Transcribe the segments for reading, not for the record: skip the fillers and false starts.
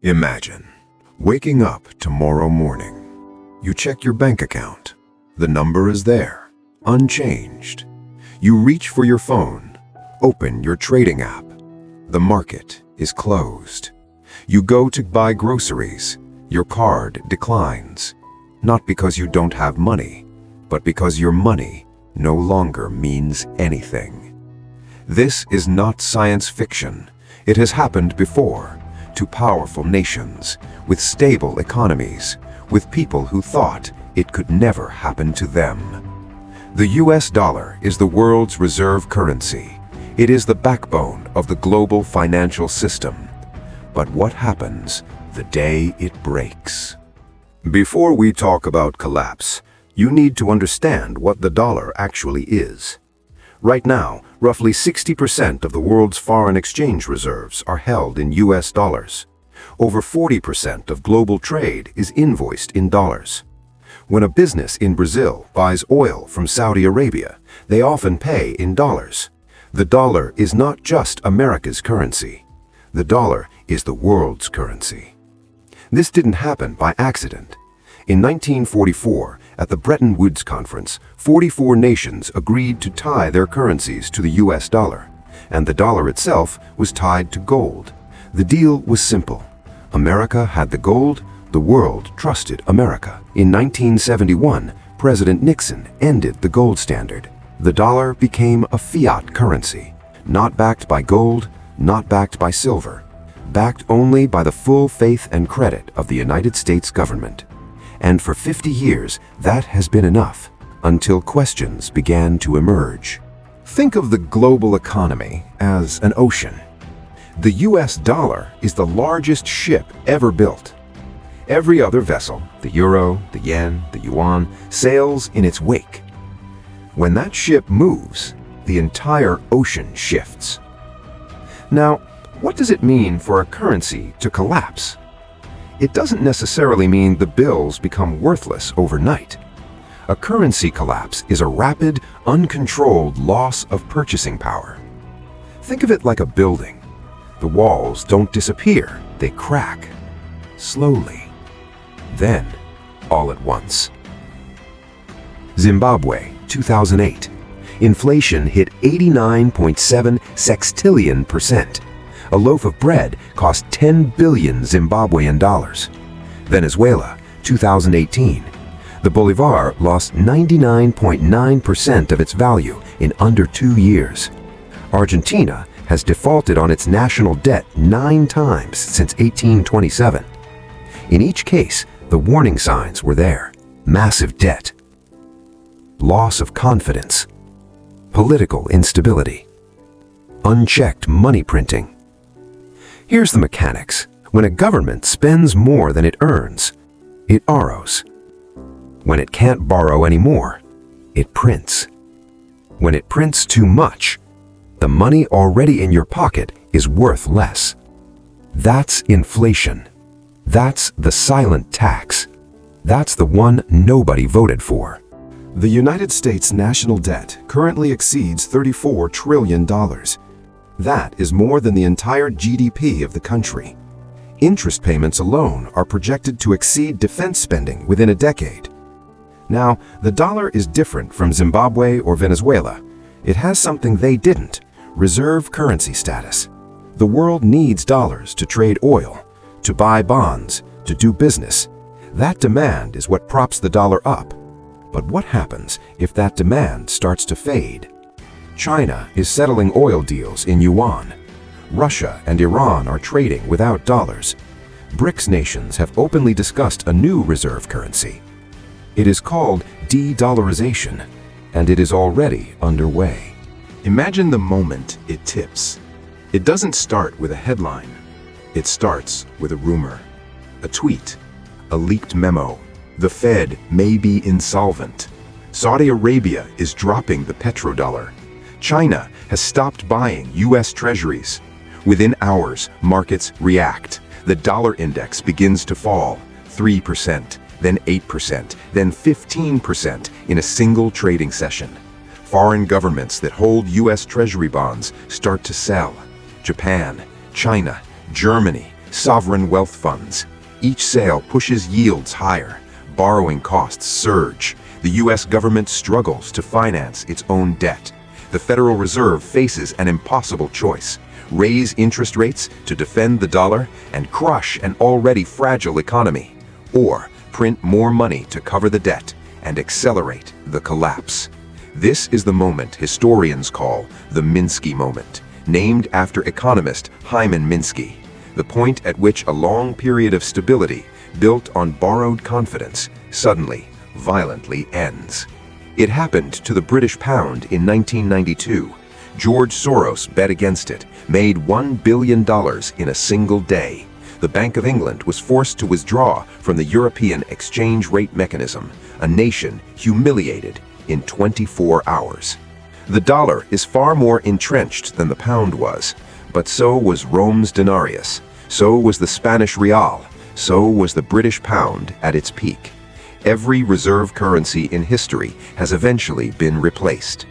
Imagine waking up tomorrow morning. You check your bank account. The number is there, unchanged. You reach for your phone, open your trading app. The market is closed. You go to buy groceries. Your card declines. Not because you don't have money, but because your money no longer means anything. This is not science fiction. It has happened before, to powerful nations, with stable economies, with people who thought it could never happen to them. The US dollar is the world's reserve currency. It is the backbone of the global financial system. But what happens the day it breaks? Before we talk about collapse, you need to understand what the dollar actually is. Right now, roughly 60% of the world's foreign exchange reserves are held in US dollars. Over 40% of global trade is invoiced in dollars. When a business in Brazil buys oil from Saudi Arabia, they often pay in dollars. The dollar is not just America's currency. The dollar is the world's currency. This didn't happen by accident. In 1944, at the Bretton Woods Conference, 44 nations agreed to tie their currencies to the US dollar, and the dollar itself was tied to gold. The deal was simple. America had the gold, the world trusted America. In 1971, President Nixon ended the gold standard. The dollar became a fiat currency, not backed by gold, not backed by silver, backed only by the full faith and credit of the United States government. And for 50 years, that has been enough, until questions began to emerge. Think of the global economy as an ocean. The US dollar is the largest ship ever built. Every other vessel, the euro, the yen, the yuan, sails in its wake. When that ship moves, the entire ocean shifts. Now, what does it mean for a currency to collapse? It doesn't necessarily mean the bills become worthless overnight. A currency collapse is a rapid, uncontrolled loss of purchasing power. Think of it like a building. The walls don't disappear, they crack. Slowly. Then, all at once. Zimbabwe, 2008. Inflation hit 89.7 sextillion%. A loaf of bread cost 10 billion Zimbabwean dollars. Venezuela, 2018. The bolivar lost 99.9% of its value in under 2 years. Argentina has defaulted on its national debt 9 times since 1827. In each case, the warning signs were there: massive debt, loss of confidence, political instability, unchecked money printing. Here's the mechanics. When a government spends more than it earns, it borrows. When it can't borrow anymore, it prints. When it prints too much, the money already in your pocket is worth less. That's inflation. That's the silent tax. That's the one nobody voted for. The United States national debt currently exceeds $34 trillion. That is more than the entire GDP of the country. Interest payments alone are projected to exceed defense spending within a decade. Now, the dollar is different from Zimbabwe or Venezuela. It has something they didn't: reserve currency status. The world needs dollars to trade oil, to buy bonds, to do business. That demand is what props the dollar up. But what happens if that demand starts to fade? China is settling oil deals in yuan. Russia and Iran are trading without dollars. BRICS nations have openly discussed a new reserve currency. It is called de-dollarization, and it is already underway. Imagine the moment it tips. It doesn't start with a headline. It starts with a rumor, a tweet, a leaked memo. The Fed may be insolvent. Saudi Arabia is dropping the petrodollar. China has stopped buying US treasuries. Within hours, markets react. The dollar index begins to fall, 3%, then 8%, then 15% in a single trading session. Foreign governments that hold US treasury bonds start to sell. Japan, China, Germany, sovereign wealth funds. Each sale pushes yields higher. Borrowing costs surge. The U.S. government struggles to finance its own debt. The Federal Reserve faces an impossible choice: raise interest rates to defend the dollar and crush an already fragile economy, or print more money to cover the debt and accelerate the collapse. This is the moment historians call the Minsky moment, named after economist Hyman Minsky, the point at which a long period of stability built on borrowed confidence suddenly, violently ends. It happened to the British pound in 1992. George Soros bet against it, made $1 billion in a single day. The Bank of England was forced to withdraw from the European exchange rate mechanism, a nation humiliated in 24 hours. The dollar is far more entrenched than the pound was, but so was Rome's denarius, so was the Spanish real, so was the British pound at its peak. Every reserve currency in history has eventually been replaced.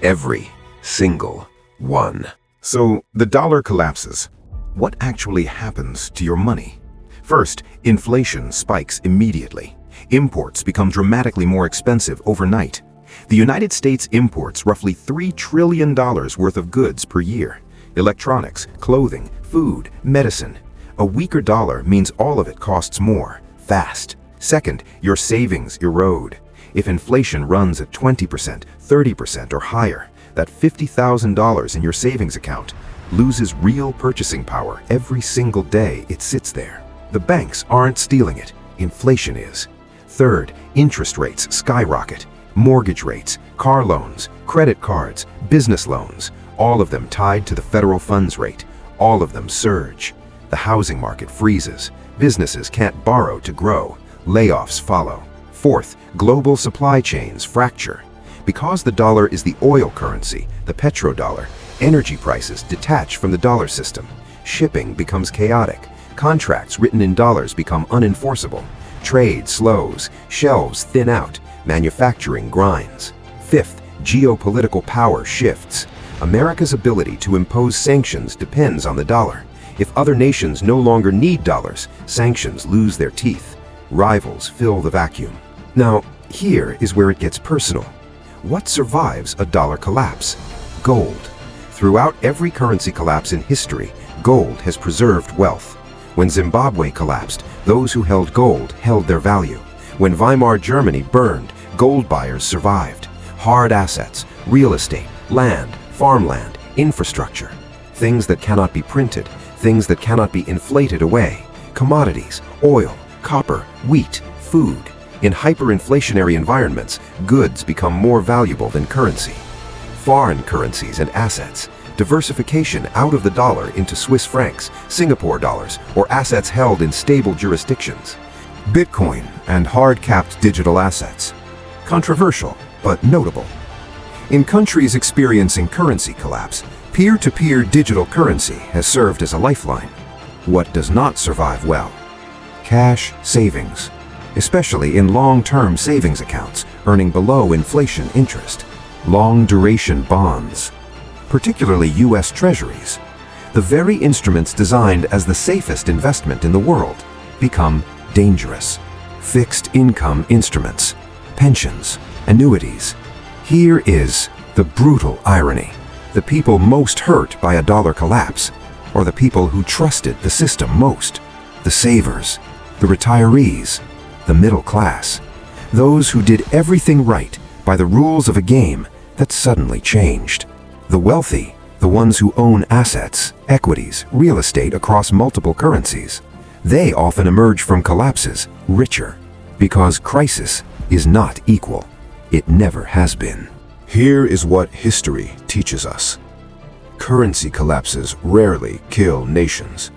Every single one. So the dollar collapses. What actually happens to your money? First, inflation spikes immediately. Imports become dramatically more expensive overnight. The United States imports roughly $3 trillion worth of goods per year. Electronics, clothing, food, medicine. A weaker dollar means all of it costs more, fast. Second, your savings erode. If inflation runs at 20%, 30% or higher, that $50,000 in your savings account loses real purchasing power every single day it sits there. The banks aren't stealing it, inflation is. Third, interest rates skyrocket. Mortgage rates, car loans, credit cards, business loans, all of them tied to the federal funds rate, all of them surge. The housing market freezes. Businesses can't borrow to grow. Layoffs follow. Fourth, global supply chains fracture. Because the dollar is the oil currency, the petrodollar, energy prices detach from the dollar system. Shipping becomes chaotic. Contracts written in dollars become unenforceable. Trade slows. Shelves thin out. Manufacturing grinds. Fifth, geopolitical power shifts. America's ability to impose sanctions depends on the dollar. If other nations no longer need dollars, sanctions lose their teeth. Rivals fill the vacuum. Now, here is where it gets personal. What survives a dollar collapse? Gold. Throughout every currency collapse in history, gold has preserved wealth. When Zimbabwe collapsed, those who held gold held their value. When Weimar Germany burned, gold buyers survived. Hard assets, real estate, land, farmland, infrastructure. Things that cannot be printed, things that cannot be inflated away. Commodities, oil, copper, wheat, food. In hyperinflationary environments, goods become more valuable than currency. Foreign currencies and assets. Diversification out of the dollar into Swiss francs, Singapore dollars, or assets held in stable jurisdictions. Bitcoin and hard-capped digital assets. Controversial, but notable. In countries experiencing currency collapse, peer-to-peer digital currency has served as a lifeline. What does not survive well? Cash savings, especially in long-term savings accounts earning below inflation interest. Long-duration bonds, particularly U.S. Treasuries, the very instruments designed as the safest investment in the world, become dangerous. Fixed income instruments, pensions, annuities. Here is the brutal irony. The people most hurt by a dollar collapse are the people who trusted the system most. The savers, the retirees, the middle class. Those who did everything right by the rules of a game that suddenly changed. The wealthy, the ones who own assets, equities, real estate across multiple currencies. They often emerge from collapses richer, because crisis is not equal. It never has been. Here is what history teaches us. Currency collapses rarely kill nations,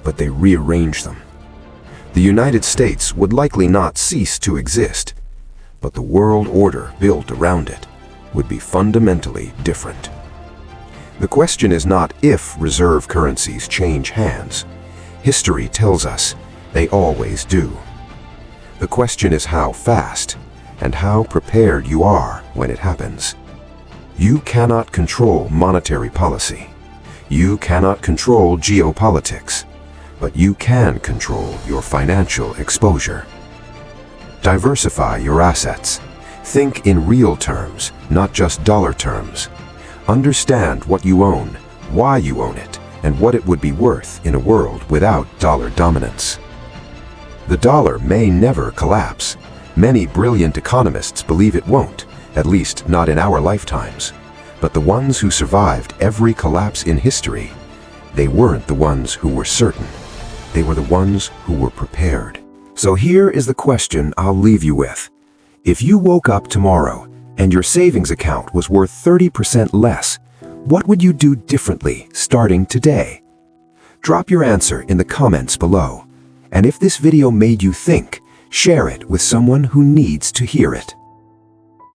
but they rearrange them. The United States would likely not cease to exist, but the world order built around it would be fundamentally different. The question is not if reserve currencies change hands. History tells us they always do. The question is how fast and how prepared you are when it happens. You cannot control monetary policy. You cannot control geopolitics. but you can control your financial exposure. Diversify your assets. Think in real terms, not just dollar terms. Understand what you own, why you own it, and what it would be worth in a world without dollar dominance. The dollar may never collapse. Many brilliant economists believe it won't, at least not in our lifetimes. But the ones who survived every collapse in history, they weren't the ones who were certain. They were the ones who were prepared. So here is the question I'll leave you with. If you woke up tomorrow and your savings account was worth 30% less, what would you do differently starting today? Drop your answer in the comments below. And if this video made you think, share it with someone who needs to hear it.